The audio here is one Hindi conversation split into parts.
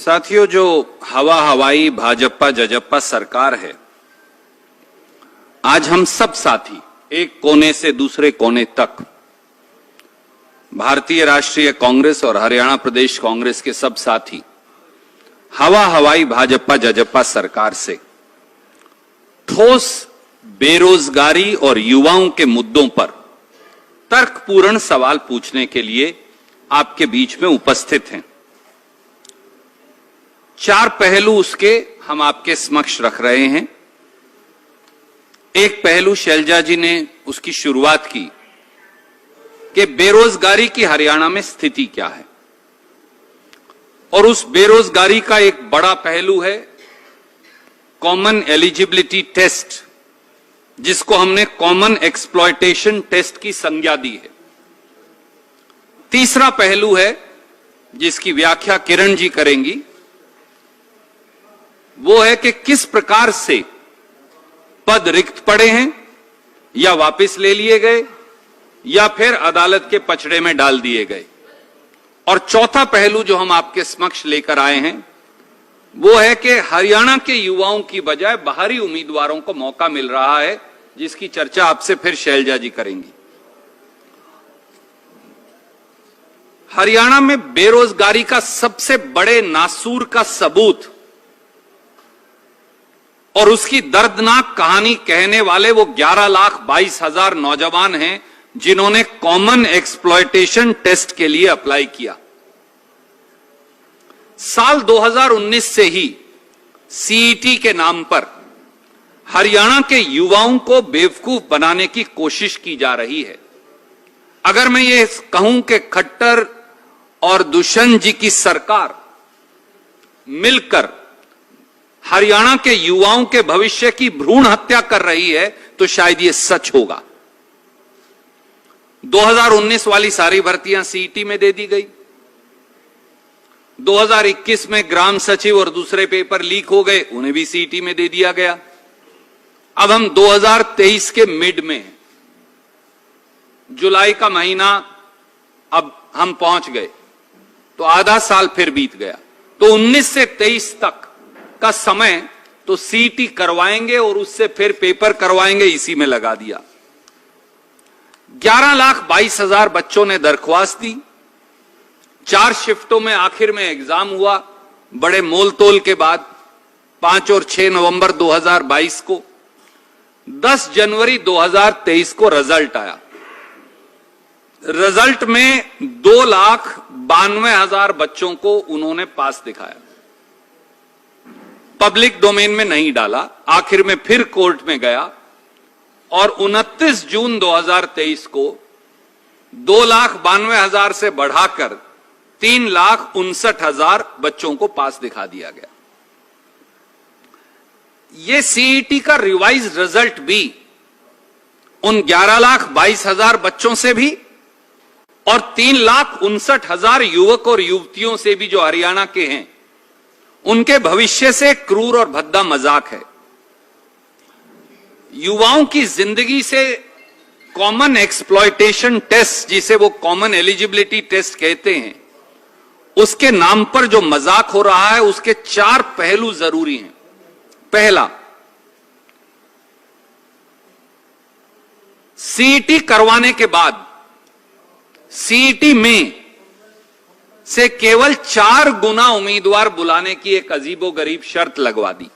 साथियों, जो हवा हवाई भाजपा जजप्पा सरकार है, आज हम सब साथी एक कोने से दूसरे कोने तक भारतीय राष्ट्रीय कांग्रेस और हरियाणा प्रदेश कांग्रेस के सब साथी हवा हवाई भाजपा जजप्पा सरकार से ठोस बेरोजगारी और युवाओं के मुद्दों पर तर्कपूर्ण सवाल पूछने के लिए आपके बीच में उपस्थित हैं। चार पहलू उसके हम आपके समक्ष रख रहे हैं। एक पहलू शैलजा जी ने उसकी शुरुआत की कि बेरोजगारी की हरियाणा में स्थिति क्या है, और उस बेरोजगारी का एक बड़ा पहलू है कॉमन एलिजिबिलिटी टेस्ट, जिसको हमने कॉमन एक्सप्लॉयटेशन टेस्ट की संज्ञा दी है। तीसरा पहलू है जिसकी व्याख्या किरण जी करेंगी, वो है कि किस प्रकार से पद रिक्त पड़े हैं या वापस ले लिए गए या फिर अदालत के पचड़े में डाल दिए गए। और चौथा पहलू जो हम आपके समक्ष लेकर आए हैं वो है कि हरियाणा के युवाओं की बजाय बाहरी उम्मीदवारों को मौका मिल रहा है, जिसकी चर्चा आपसे फिर शैलजा जी करेंगी। हरियाणा में बेरोजगारी का सबसे बड़े नासूर का सबूत और उसकी दर्दनाक कहानी कहने वाले वो 11,22,000 नौजवान हैं जिन्होंने कॉमन एक्सप्लॉयटेशन टेस्ट के लिए अप्लाई किया। साल 2019 से ही सीईटी के नाम पर हरियाणा के युवाओं को बेवकूफ बनाने की कोशिश की जा रही है। अगर मैं ये कहूं कि खट्टर और दुष्यंत जी की सरकार मिलकर हरियाणा के युवाओं के भविष्य की भ्रूण हत्या कर रही है तो शायद ये सच होगा। 2019 वाली सारी भर्तियां सीईटी में दे दी गई। 2021 में ग्राम सचिव और दूसरे पेपर लीक हो गए, उन्हें भी सीईटी में दे दिया गया। अब हम 2023 के मिड में हैं, जुलाई का महीना अब हम पहुंच गए, तो आधा साल फिर बीत गया। तो 19 से 23 तक का समय तो सीईटी करवाएंगे और उससे फिर पेपर करवाएंगे, इसी में लगा दिया। 11,22,000 बच्चों ने दरख्वास्त दी। 4 शिफ्टों में आखिर में एग्जाम हुआ, बड़े मोल तोल के बाद 5 और 6 नवंबर 2022 को। 10 जनवरी 2023 को रिजल्ट आया। रिजल्ट में 2,92,000 बच्चों को उन्होंने पास दिखाया। पब्लिक डोमेन में नहीं डाला, आखिर में फिर कोर्ट में गया और 29 जून 2023 को 2,92,000 से बढ़ाकर 3,59,000 बच्चों को पास दिखा दिया गया। यह सीईटी का रिवाइज रिजल्ट भी उन 11,22,000 बच्चों से भी और 3,59,000 युवक और युवतियों से भी जो हरियाणा के हैं, उनके भविष्य से क्रूर और भद्दा मजाक है। युवाओं की जिंदगी से कॉमन एक्सप्लॉयटेशन टेस्ट, जिसे वो कॉमन एलिजिबिलिटी टेस्ट कहते हैं, उसके नाम पर जो मजाक हो रहा है, उसके 4 पहलू जरूरी हैं। पहला, सीईटी करवाने के बाद सीईटी में से केवल 4 गुना उम्मीदवार बुलाने की एक अजीबोगरीब शर्त लगवा दी।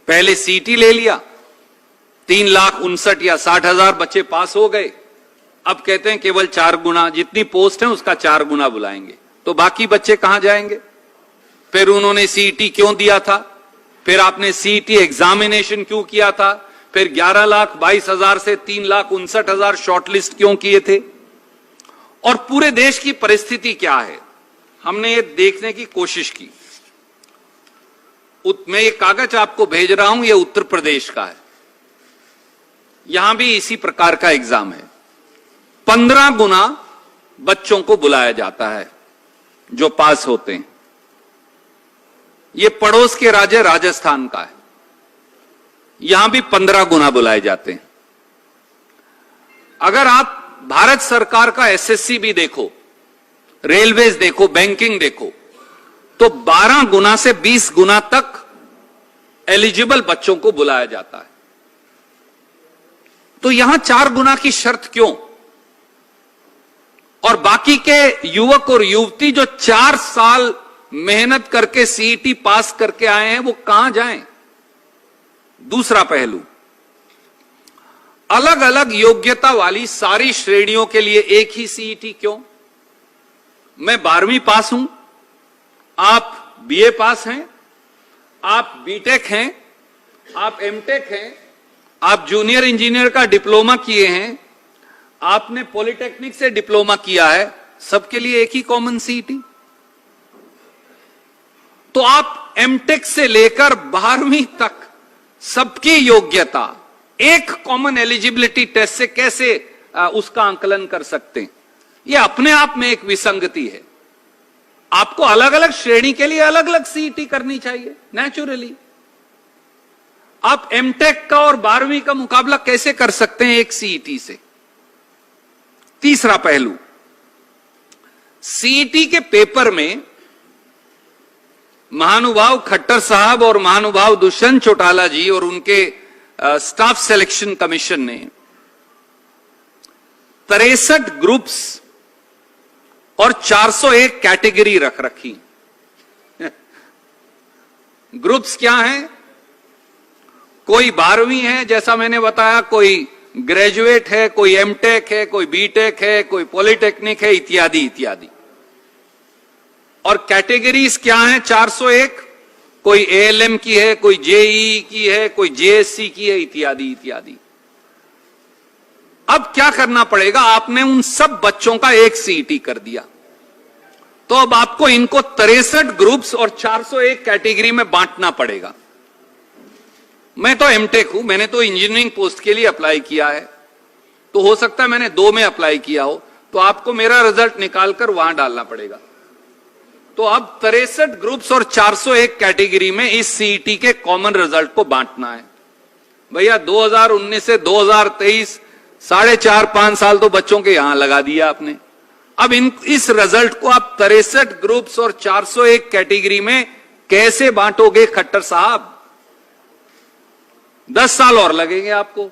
पहले सीईटी ले लिया, 3,59,000 या 60,000 बच्चे पास हो गए। अब कहते हैं केवल 4 गुना, जितनी पोस्ट है उसका 4 गुना बुलाएंगे। तो बाकी बच्चे कहां जाएंगे? फिर उन्होंने सीईटी क्यों दिया था? फिर आपने सीईटी एग्जामिनेशन क्यों किया था? फिर 11,22,000 से 3,59,000 शॉर्टलिस्ट क्यों किए थे? और पूरे देश की परिस्थिति क्या है, हमने ये देखने की कोशिश की। मैं ये कागज आपको भेज रहा हूं, ये उत्तर प्रदेश का है। यहां भी इसी प्रकार का एग्जाम है। 15 गुना बच्चों को बुलाया जाता है जो पास होते हैं। ये पड़ोस के राज्य राजस्थान का है, यहां भी 15 गुना बुलाए जाते हैं। अगर आप भारत सरकार का एसएससी भी देखो, रेलवेज देखो, बैंकिंग देखो, तो 12 गुना से 20 गुना तक एलिजिबल बच्चों को बुलाया जाता है। तो यहां 4 गुना की शर्त क्यों? और बाकी के युवक और युवती जो 4 साल मेहनत करके सीईटी पास करके आए हैं, वो कहां जाएं? दूसरा पहलू, अलग अलग योग्यता वाली सारी श्रेणियों के लिए एक ही सीईटी क्यों? मैं 12वीं पास हूं, आप बीए पास हैं, आप बीटेक हैं, आप एमटेक हैं, आप जूनियर इंजीनियर का डिप्लोमा किए हैं, आपने पॉलिटेक्निक से डिप्लोमा किया है, सबके लिए एक ही कॉमन सीईटी। तो आप एमटेक से लेकर 12वीं तक सबकी योग्यता एक कॉमन एलिजिबिलिटी टेस्ट से कैसे उसका आंकलन कर सकते हैं? यह अपने आप में एक विसंगति है। आपको अलग अलग श्रेणी के लिए अलग अलग सीईटी करनी चाहिए नेचुरली। आप एमटेक का और 12वीं का मुकाबला कैसे कर सकते हैं एक सीईटी से? तीसरा पहलू, सीईटी के पेपर में महानुभाव खट्टर साहब और महानुभाव दुष्यंत चौटाला जी और उनके स्टाफ सिलेक्शन कमीशन ने 63 ग्रुप्स और 401 कैटेगरी रख रखी। ग्रुप्स क्या हैं? कोई 12वीं है जैसा मैंने बताया, कोई ग्रेजुएट है, कोई एमटेक है, कोई बीटेक है, कोई पॉलिटेक्निक है, इत्यादि इत्यादि। और कैटेगरीज क्या हैं? 401, कोई एएलएम की है, कोई जेईई की है, कोई जेएससी की है, इत्यादि इत्यादि। अब क्या करना पड़ेगा? आपने उन सब बच्चों का एक सीईटी कर दिया, तो अब आपको इनको 63 ग्रुप्स और 401 कैटेगरी में बांटना पड़ेगा। मैं तो एमटेक हूं, मैंने तो इंजीनियरिंग पोस्ट के लिए अप्लाई किया है, तो हो सकता है मैंने 2 में अप्लाई किया हो, तो आपको मेरा रिजल्ट निकालकर वहां डालना पड़ेगा। तो अब 63 ग्रुप्स और 401 कैटेगरी में इस सीईटी के कॉमन रिजल्ट को बांटना है। भैया 2019 से 2023 4.5 साल तो बच्चों के यहां लगा दिया आपने। अब इस रिजल्ट को आप 63 ग्रुप्स और 401 कैटेगरी में कैसे बांटोगे खट्टर साहब? 10 साल और लगेंगे आपको।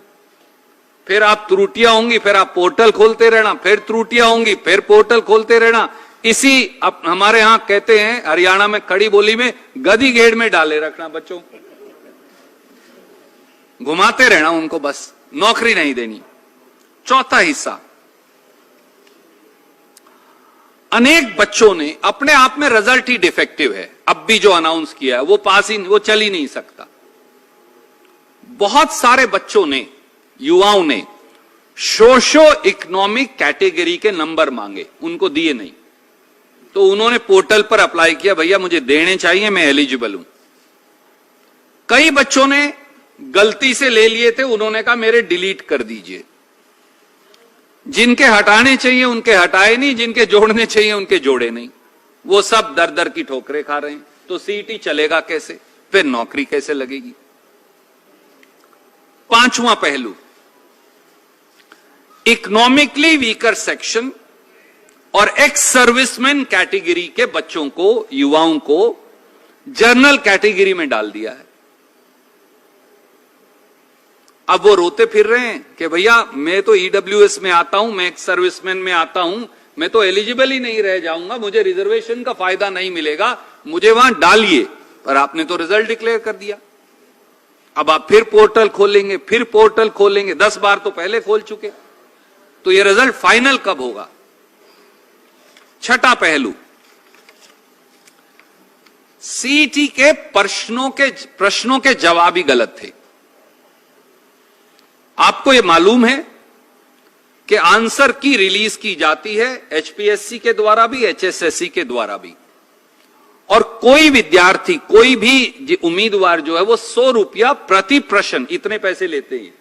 फिर आप त्रुटियां होंगी, फिर आप पोर्टल खोलते रहना, फिर त्रुटियां होंगी, फिर पोर्टल खोलते रहना। इसी हमारे यहां कहते हैं हरियाणा में खड़ी बोली में, गधी गेड़ में डाले रखना बच्चों को, घुमाते रहना उनको, बस नौकरी नहीं देनी। चौथा हिस्सा, अनेक बच्चों ने अपने आप में रिजल्ट ही डिफेक्टिव है, अब भी जो अनाउंस किया है वो पास ही, वो चल ही नहीं सकता। बहुत सारे बच्चों ने, युवाओं ने सोशो इकोनॉमिक कैटेगरी के नंबर मांगे, उनको दिए नहीं, तो उन्होंने पोर्टल पर अप्लाई किया, भैया मुझे देने चाहिए, मैं एलिजिबल हूं। कई बच्चों ने गलती से ले लिए थे, उन्होंने कहा मेरे डिलीट कर दीजिए। जिनके हटाने चाहिए उनके हटाए नहीं, जिनके जोड़ने चाहिए उनके जोड़े नहीं। वो सब दर दर की ठोकरें खा रहे हैं। तो सीईटी चलेगा कैसे? फिर नौकरी कैसे लगेगी? पांचवां पहलू, इकोनॉमिकली वीकर सेक्शन और एक्स सर्विसमैन कैटेगरी के बच्चों को, युवाओं को जनरल कैटेगरी में डाल दिया है। अब वो रोते फिर रहे हैं कि भैया मैं तो ईडब्ल्यूएस में आता हूं, मैं एक्स सर्विसमैन में आता हूं, मैं तो एलिजिबल ही नहीं रह जाऊंगा, मुझे रिजर्वेशन का फायदा नहीं मिलेगा, मुझे वहां डालिए। पर आपने तो रिजल्ट डिक्लेयर कर दिया। अब आप फिर पोर्टल खोलेंगे, फिर पोर्टल खोलेंगे, 10 बार तो पहले खोल चुके, तो ये रिजल्ट फाइनल कब होगा? छठा पहलू, सीईटी के प्रश्नों के जवाब ही गलत थे। आपको यह मालूम है कि आंसर की रिलीज की जाती है एचपीएससी के द्वारा भी, एचएसएससी के द्वारा भी, और कोई विद्यार्थी, कोई भी उम्मीदवार जो है वो 100 रुपया प्रति प्रश्न, इतने पैसे लेते हैं,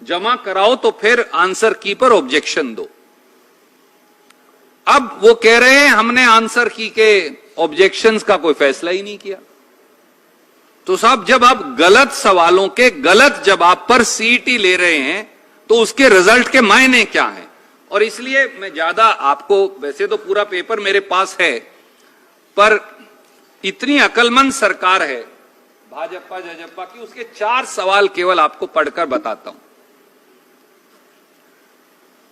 जमा कराओ तो फिर आंसर की पर ऑब्जेक्शन दो। अब वो कह रहे हैं हमने आंसर की के ऑब्जेक्शंस का कोई फैसला ही नहीं किया। तो साहब जब आप गलत सवालों के गलत जवाब पर सीईटी ले रहे हैं तो उसके रिजल्ट के मायने क्या हैं? और इसलिए मैं ज्यादा आपको, वैसे तो पूरा पेपर मेरे पास है, पर इतनी अकलमंद सरकार है भाजपा जजपा की, उसके 4 सवाल केवल आपको पढ़कर बताता हूं।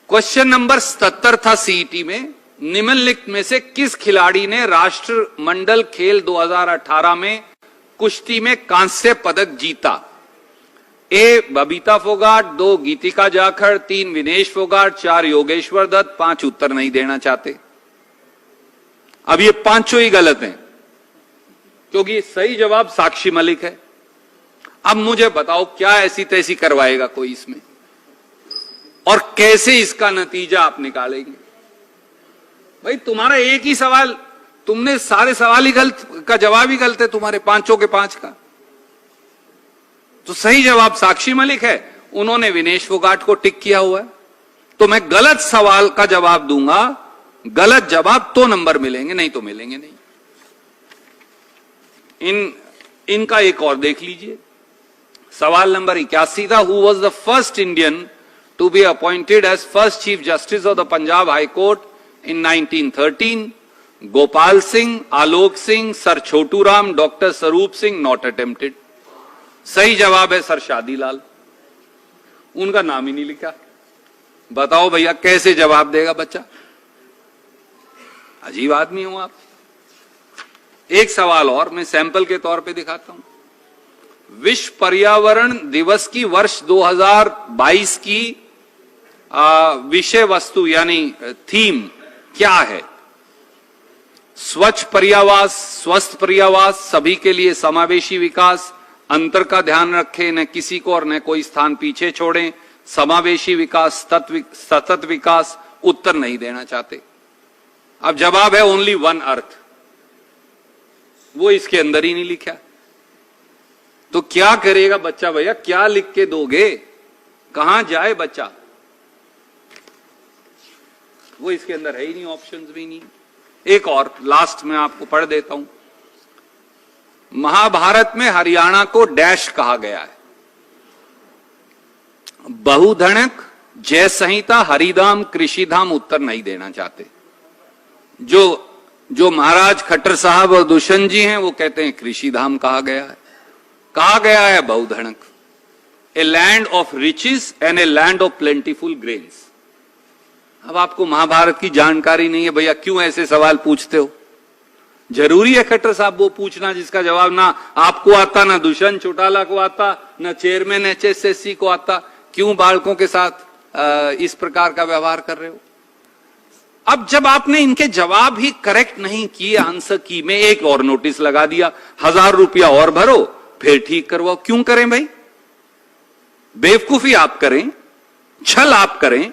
क्वेश्चन नंबर 77 था सीईटी में, निम्नलिखित में से किस खिलाड़ी ने राष्ट्रमंडल खेल 2018 में कुश्ती में कांस्य पदक जीता? ए बबीता फोगाट, 2 गीतिका जाखड़, 3 विनेश फोगाट, 4 योगेश्वर दत्त, 5 उत्तर नहीं देना चाहते। अब ये पांचों ही गलत हैं क्योंकि सही जवाब साक्षी मलिक है। अब मुझे बताओ क्या ऐसी तैसी करवाएगा कोई इसमें, और कैसे इसका नतीजा आप निकालेंगे? भाई तुम्हारा एक ही सवाल, तुमने सारे सवाल ही गलत का जवाब ही गलत है तुम्हारे, पांचों के 5 का। तो सही जवाब साक्षी मलिक है, उन्होंने विनेश फोगाट को टिक किया हुआ है। तो मैं गलत सवाल का जवाब दूंगा, गलत जवाब तो नंबर मिलेंगे, नहीं तो मिलेंगे नहीं। इनका एक और देख लीजिए। सवाल नंबर 81 था, who was the first Indian to be appointed as first chief justice of the Punjab high court in 1913? Gopal Singh, Alok Singh, sir Chhotu Ram, doctor Swaroop Singh, not attempted. सही जवाब है सर शादीलाल, उनका नाम ही नहीं लिखा। बताओ भैया कैसे जवाब देगा बच्चा? अजीब आदमी हो आप। एक सवाल और मैं सैंपल के तौर पे दिखाता हूं। विश्व पर्यावरण दिवस की वर्ष 2022 की विषय वस्तु यानी थीम क्या है? स्वच्छ पर्यावास, स्वस्थ पर्यावास, सभी के लिए समावेशी विकास, अंतर का ध्यान रखें, न किसी को और न कोई स्थान पीछे छोड़ें, समावेशी विकास, सतत विकास। उत्तर नहीं देना चाहते। अब जवाब है ओनली वन अर्थ, वो इसके अंदर ही नहीं लिखा। तो क्या करेगा बच्चा भैया? क्या लिख के दोगे? कहां जाए बच्चा? वो इसके अंदर है ही नहीं, ऑप्शंस भी नहीं। एक और लास्ट में आपको पढ़ देता हूं। महाभारत में हरियाणा को डैश कहा गया है? बहुधनक, जय संहिता, हरिधाम, कृषिधाम। उत्तर नहीं देना चाहते। जो महाराज खट्टर साहब और दुष्यंत जी हैं वो कहते हैं कृषिधाम कहा गया है। कहा गया है बहुधनक, a land of riches and a land of plentiful grains. अब आपको महाभारत की जानकारी नहीं है भैया, क्यों ऐसे सवाल पूछते हो? जरूरी है खट्टर साहब वो पूछना जिसका जवाब ना आपको आता, ना दुष्यंत चौटाला को आता, ना चेयरमैन एचएसएससी को आता। क्यों बालकों के साथ इस प्रकार का व्यवहार कर रहे हो? अब जब आपने इनके जवाब ही करेक्ट नहीं किए आंसर की में एक और नोटिस लगा दिया, 1000 रुपया और भरो फिर ठीक करवाओ। क्यों करें भाई? बेवकूफी आप करें, छल आप करें,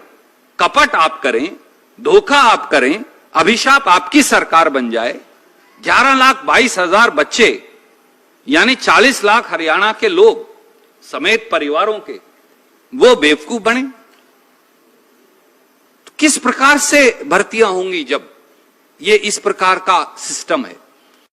कपट आप करें, धोखा आप करें, अभिशाप आपकी सरकार बन जाए। 11,22,000 बच्चे यानी 40 लाख हरियाणा के लोग समेत परिवारों के वो बेवकूफ बने। तो किस प्रकार से भर्तियां होंगी जब ये इस प्रकार का सिस्टम है?